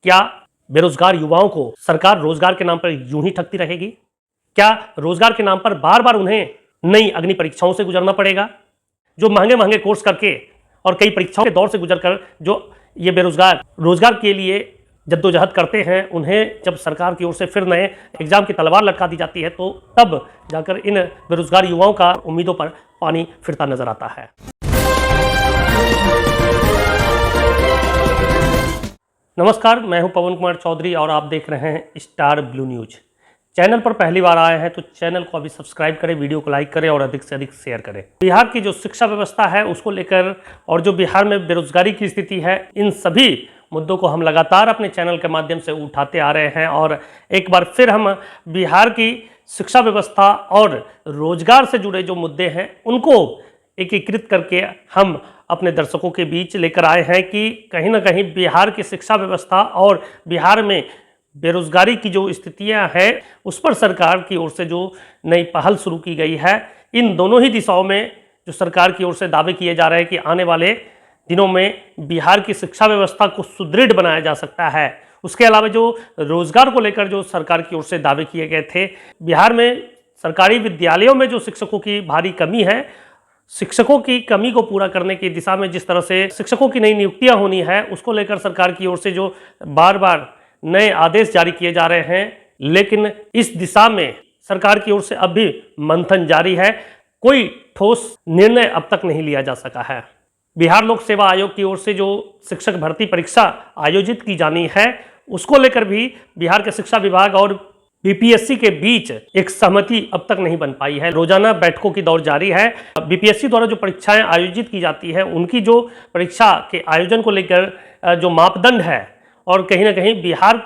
क्या बेरोजगार युवाओं को सरकार रोजगार के नाम पर यूं ही ठगती रहेगी? क्या रोजगार के नाम पर बार बार उन्हें नई अग्नि परीक्षाओं से गुजरना पड़ेगा? जो महंगे महंगे कोर्स करके और कई परीक्षाओं के दौर से गुजरकर जो ये बेरोजगार रोजगार के लिए जद्दोजहद करते हैं, उन्हें जब सरकार की ओर से फिर नए एग्जाम की तलवार लटका दी जाती है तो तब जाकर इन बेरोजगार युवाओं का उम्मीदों पर पानी फिरता नजर आता है। नमस्कार, मैं हूं पवन कुमार चौधरी और आप देख रहे हैं स्टार ब्लू न्यूज। चैनल पर पहली बार आए हैं तो चैनल को अभी सब्सक्राइब करें, वीडियो को लाइक करें और अधिक से अधिक शेयर करें। बिहार की जो शिक्षा व्यवस्था है उसको लेकर और जो बिहार में बेरोजगारी की स्थिति है, इन सभी मुद्दों को हम लगातार अपने चैनल के माध्यम से उठाते आ रहे हैं और एक बार फिर हम बिहार की शिक्षा व्यवस्था और रोजगार से जुड़े जो मुद्दे हैं उनको एकीकृत करके हम अपने दर्शकों के बीच लेकर आए हैं कि कहीं ना कहीं बिहार की शिक्षा व्यवस्था और बिहार में बेरोजगारी की जो स्थितियां हैं उस पर सरकार की ओर से जो नई पहल शुरू की गई है, इन दोनों ही दिशाओं में जो सरकार की ओर से दावे किए जा रहे हैं कि आने वाले दिनों में बिहार की शिक्षा व्यवस्था को सुदृढ़ बनाया जा सकता है। उसके अलावा जो रोजगार को लेकर जो सरकार की ओर से दावे किए गए थे, बिहार में सरकारी विद्यालयों में जो शिक्षकों की भारी कमी है, शिक्षकों की कमी को पूरा करने की दिशा में जिस तरह से शिक्षकों की नई नियुक्तियां होनी है उसको लेकर सरकार की ओर से जो बार बार नए आदेश जारी किए जा रहे हैं, लेकिन इस दिशा में सरकार की ओर से अब भी मंथन जारी है। कोई ठोस निर्णय अब तक नहीं लिया जा सका है। बिहार लोक सेवा आयोग की ओर से जो शिक्षक भर्ती परीक्षा आयोजित की जानी है उसको लेकर भी बिहार के शिक्षा विभाग और बीपीएससी के बीच एक सहमति अब तक नहीं बन पाई है। रोजाना बैठकों की दौर जारी है। बीपीएससी द्वारा जो परीक्षाएं आयोजित की जाती है उनकी जो परीक्षा के आयोजन को लेकर जो मापदंड है और कहीं ना कहीं बिहार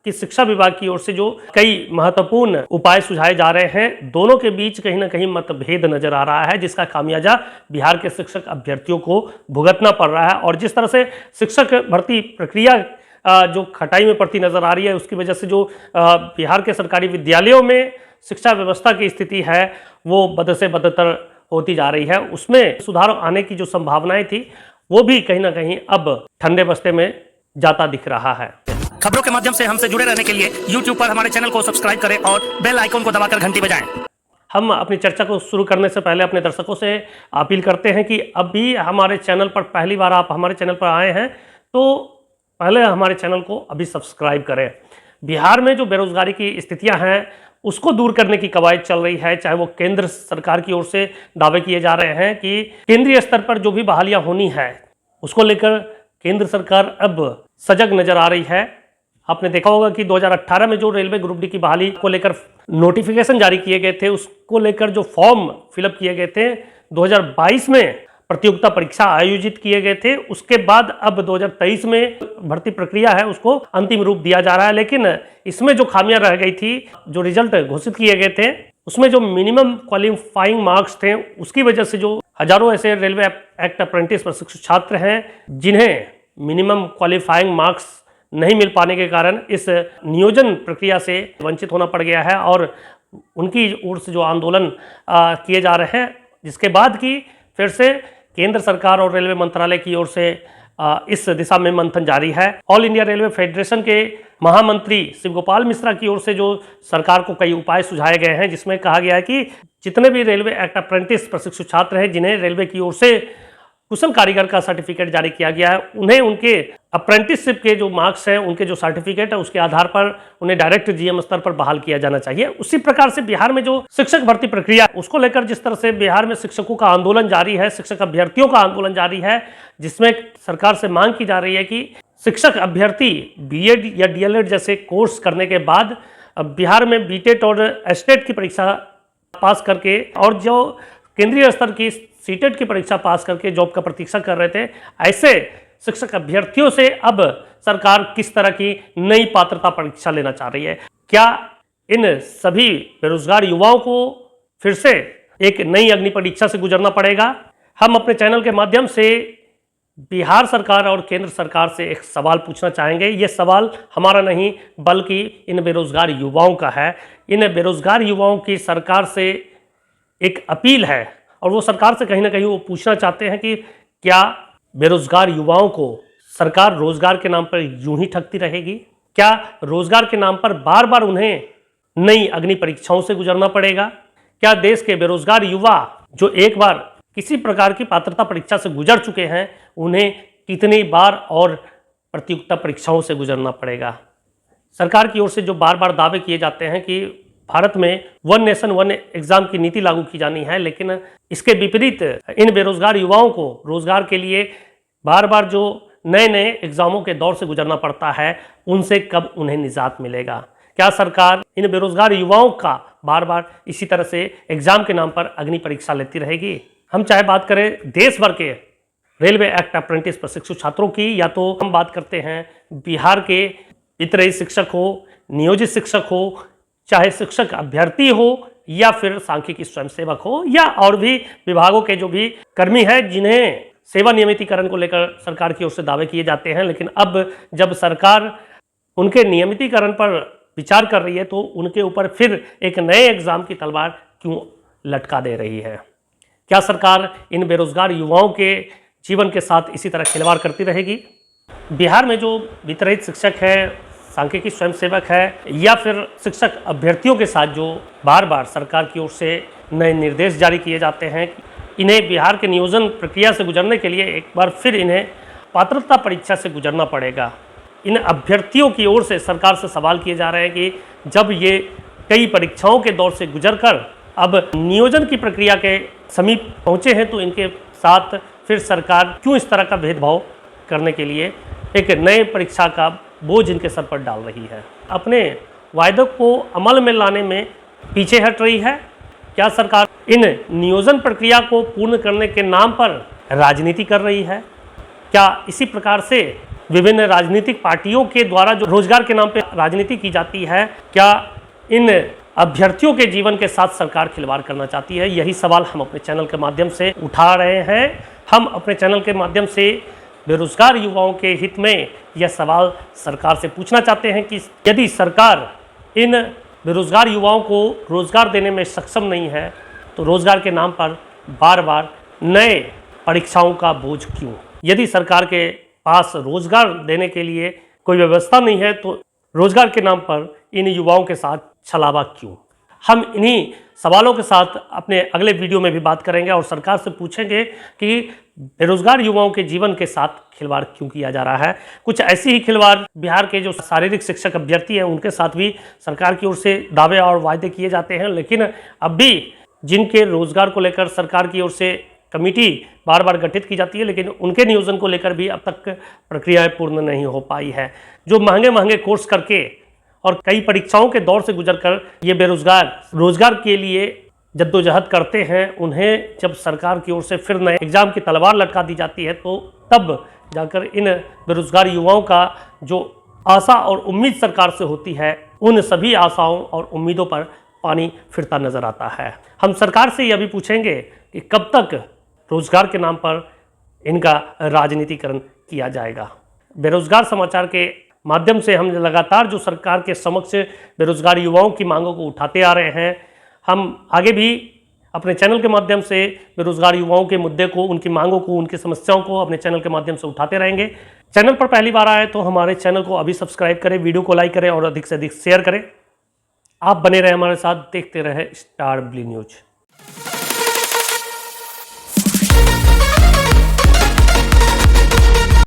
की शिक्षा विभाग की ओर से जो कई महत्वपूर्ण उपाय सुझाए जा रहे हैं, दोनों के बीच कहीं ना कहीं मतभेद नजर आ रहा है, जिसका खामियाजा बिहार के शिक्षक अभ्यर्थियों को भुगतना पड़ रहा है। और जिस तरह से शिक्षक भर्ती प्रक्रिया जो खटाई में पड़ती नजर आ रही है, उसकी वजह से जो बिहार के सरकारी विद्यालयों में शिक्षा व्यवस्था की स्थिति है वो बद से बदतर होती जा रही है। उसमें सुधार आने की जो संभावनाएं थी वो भी कहीं ना कहीं अब ठंडे बस्ते में जाता दिख रहा है। खबरों के माध्यम से हमसे जुड़े रहने के लिए YouTube पर हमारे चैनल को सब्सक्राइब करें और बेल आइकन को दबाकर घंटी बजाएं। हम अपनी चर्चा को शुरू करने से पहले अपने दर्शकों से अपील करते हैं कि अभी हमारे चैनल पर पहली बार आप हमारे चैनल पर आए हैं तो पहले हमारे चैनल को अभी सब्सक्राइब करें। बिहार में जो बेरोजगारी की स्थितियां हैं उसको दूर करने की कवायद चल रही है, चाहे वो केंद्र सरकार की ओर से दावे किए जा रहे हैं कि केंद्रीय स्तर पर जो भी बहालियां होनी है उसको लेकर केंद्र सरकार अब सजग नजर आ रही है। आपने देखा होगा कि 2018 में जो रेलवे ग्रुप डी की बहाली को लेकर नोटिफिकेशन जारी किए गए थे, उसको लेकर जो फॉर्म फिलअप किए गए थे, 2022 में प्रतियोगिता परीक्षा आयोजित किए गए थे। उसके बाद अब 2023 में भर्ती प्रक्रिया है उसको अंतिम रूप दिया जा रहा है। लेकिन इसमें जो खामियां रह गई थी, जो रिजल्ट घोषित किए गए थे उसमें जो मिनिमम क्वालिफाइंग मार्क्स थे उसकी वजह से जो हजारों ऐसे रेलवे एक्ट अप्रेंटिस प्रशिक्षु छात्र हैं जिन्हें मिनिमम क्वालिफाइंग मार्क्स नहीं मिल पाने के कारण इस नियोजन प्रक्रिया से वंचित होना पड़ गया है और उनकी ओर से जो आंदोलन किए जा रहे हैं, जिसके बाद की फिर से केंद्र सरकार और रेलवे मंत्रालय की ओर से इस दिशा में मंथन जारी है। ऑल इंडिया रेलवे फेडरेशन के महामंत्री शिव गोपाल मिश्रा की ओर से जो सरकार को कई उपाय सुझाए गए हैं, जिसमें कहा गया है कि जितने भी रेलवे एक्ट अप्रेंटिस प्रशिक्षु छात्र हैं जिन्हें रेलवे की ओर से कुशल कारीगर का सर्टिफिकेट जारी किया गया है, उन्हें उनके अप्रेंटिसशिप के जो मार्क्स हैं, उनके जो सर्टिफिकेट है उसके आधार पर उन्हें डायरेक्ट जीएम स्तर पर बहाल किया जाना चाहिए। उसी प्रकार से बिहार में जो शिक्षक भर्ती प्रक्रिया उसको लेकर जिस तरह से बिहार में शिक्षकों का आंदोलन जारी है, शिक्षक अभ्यर्थियों का आंदोलन जारी है, जिसमें सरकार से मांग की जा रही है कि शिक्षक अभ्यर्थी बीएड या डीएलएड जैसे कोर्स करने के बाद बिहार में बीटेट और एस्टेट की परीक्षा पास करके और जो केंद्रीय स्तर की सीटेट की परीक्षा पास करके जॉब का प्रतीक्षा कर रहे थे, ऐसे शिक्षक अभ्यर्थियों से अब सरकार किस तरह की नई पात्रता परीक्षा लेना चाह रही है? क्या इन सभी बेरोजगार युवाओं को फिर से एक नई अग्नि परीक्षा से गुजरना पड़ेगा? हम अपने चैनल के माध्यम से बिहार सरकार और केंद्र सरकार से एक सवाल पूछना चाहेंगे। ये सवाल हमारा नहीं बल्कि इन बेरोजगार युवाओं का है। इन बेरोजगार युवाओं की सरकार से एक अपील है और वो सरकार से कहीं ना कहीं वो पूछना चाहते हैं कि क्या बेरोजगार युवाओं को सरकार रोजगार के नाम पर यूं ही ठगती रहेगी? क्या रोजगार के नाम पर बार बार उन्हें नई अग्नि परीक्षाओं से गुजरना पड़ेगा? क्या देश के बेरोजगार युवा जो एक बार किसी प्रकार की पात्रता परीक्षा से गुजर चुके हैं, उन्हें कितनी बार और प्रतियोगिता परीक्षाओं से गुजरना पड़ेगा? सरकार की ओर से जो बार बार दावे किए जाते हैं कि भारत में वन नेशन वन एग्जाम की नीति लागू की जानी है, लेकिन इसके विपरीत इन बेरोजगार युवाओं को रोजगार के लिए बार बार जो नए नए एग्जामों के दौर से गुजरना पड़ता है, उनसे कब उन्हें निजात मिलेगा? क्या सरकार इन बेरोजगार युवाओं का बार बार इसी तरह से एग्जाम के नाम पर अग्नि परीक्षा लेती रहेगी? हम चाहे बात करें देश भर के रेलवे एक्ट अप्रेंटिस प्रशिक्षु छात्रों की, या तो हम बात करते हैं बिहार के वित्तीय शिक्षक हो, नियोजित शिक्षक हो, चाहे शिक्षक अभ्यर्थी हो या फिर सांख्यिकी स्वयंसेवक हो, या और भी विभागों के जो भी कर्मी हैं जिन्हें सेवा नियमितीकरण को लेकर सरकार की ओर से दावे किए जाते हैं, लेकिन अब जब सरकार उनके नियमितीकरण पर विचार कर रही है तो उनके ऊपर फिर एक नए एग्जाम की तलवार क्यों लटका दे रही है? क्या सरकार इन बेरोजगार युवाओं के जीवन के साथ इसी तरह खिलवाड़ करती रहेगी? बिहार में जो वित्तीय शिक्षक है, सांख्यिकी स्वयंसेवक है, या फिर शिक्षक अभ्यर्थियों के साथ जो बार बार सरकार की ओर से नए निर्देश जारी किए जाते हैं, इन्हें बिहार के नियोजन प्रक्रिया से गुजरने के लिए एक बार फिर इन्हें पात्रता परीक्षा से गुजरना पड़ेगा। इन अभ्यर्थियों की ओर से सरकार से सवाल किए जा रहे हैं कि जब ये कई परीक्षाओं के दौर से गुजरकर अब नियोजन की प्रक्रिया के समीप पहुँचे हैं, तो इनके साथ फिर सरकार क्यों इस तरह का भेदभाव करने के लिए एक नए परीक्षा का बोझ इनके सर पर डाल रही है? अपने वायदों को अमल में लाने में पीछे हट रही है? क्या सरकार इन नियोजन प्रक्रिया को पूर्ण करने के नाम पर राजनीति कर रही है? क्या इसी प्रकार से विभिन्न राजनीतिक पार्टियों के द्वारा जो रोजगार के नाम पर राजनीति की जाती है, क्या इन अभ्यर्थियों के जीवन के साथ सरकार खिलवाड़ करना चाहती है? यही सवाल हम अपने चैनल के माध्यम से उठा रहे हैं। हम अपने चैनल के माध्यम से बेरोजगार युवाओं के हित में यह सवाल सरकार से पूछना चाहते हैं कि यदि सरकार इन बेरोजगार युवाओं को रोजगार देने में सक्षम नहीं है, तो रोजगार के नाम पर बार बार नए परीक्षाओं का बोझ क्यों? यदि सरकार के पास रोजगार देने के लिए कोई व्यवस्था नहीं है, तो रोजगार के नाम पर इन युवाओं के साथ छलावा क्यों? हम इन्हीं सवालों के साथ अपने अगले वीडियो में भी बात करेंगे और सरकार से पूछेंगे कि बेरोजगार युवाओं के जीवन के साथ खिलवाड़ क्यों किया जा रहा है। कुछ ऐसी ही खिलवाड़ बिहार के जो शारीरिक शिक्षक अभ्यर्थी हैं, उनके साथ भी सरकार की ओर से दावे और वायदे किए जाते हैं, लेकिन अब भी जिनके रोजगार को लेकर सरकार की ओर से कमेटी बार बार गठित की जाती है, लेकिन उनके नियोजन को लेकर भी अब तक प्रक्रियाएं पूर्ण नहीं हो पाई है। जो महंगे महंगे कोर्स करके और कई परीक्षाओं के दौर से गुजरकर ये बेरोजगार रोजगार के लिए जद्दोजहद करते हैं, उन्हें जब सरकार की ओर से फिर नए एग्जाम की तलवार लटका दी जाती है, तो तब जाकर इन बेरोजगार युवाओं का जो आशा और उम्मीद सरकार से होती है, उन सभी आशाओं और उम्मीदों पर पानी फिरता नजर आता है। हम सरकार से यह भी पूछेंगे कि कब तक रोजगार के नाम पर इनका राजनीतिकरण किया जाएगा। बेरोजगार समाचार के माध्यम से हम लगातार जो सरकार के समक्ष बेरोजगार युवाओं की मांगों को उठाते आ रहे हैं। हम आगे भी अपने चैनल के माध्यम से बेरोजगार युवाओं के मुद्दे को, उनकी मांगों को, उनकी समस्याओं को अपने चैनल के माध्यम से उठाते रहेंगे। चैनल पर पहली बार आए तो हमारे चैनल को अभी सब्सक्राइब करें, वीडियो को लाइक करें और अधिक से अधिक शेयर करें। आप बने रहे हमारे साथ, देखते रहे स्टार ब्ली न्यूज।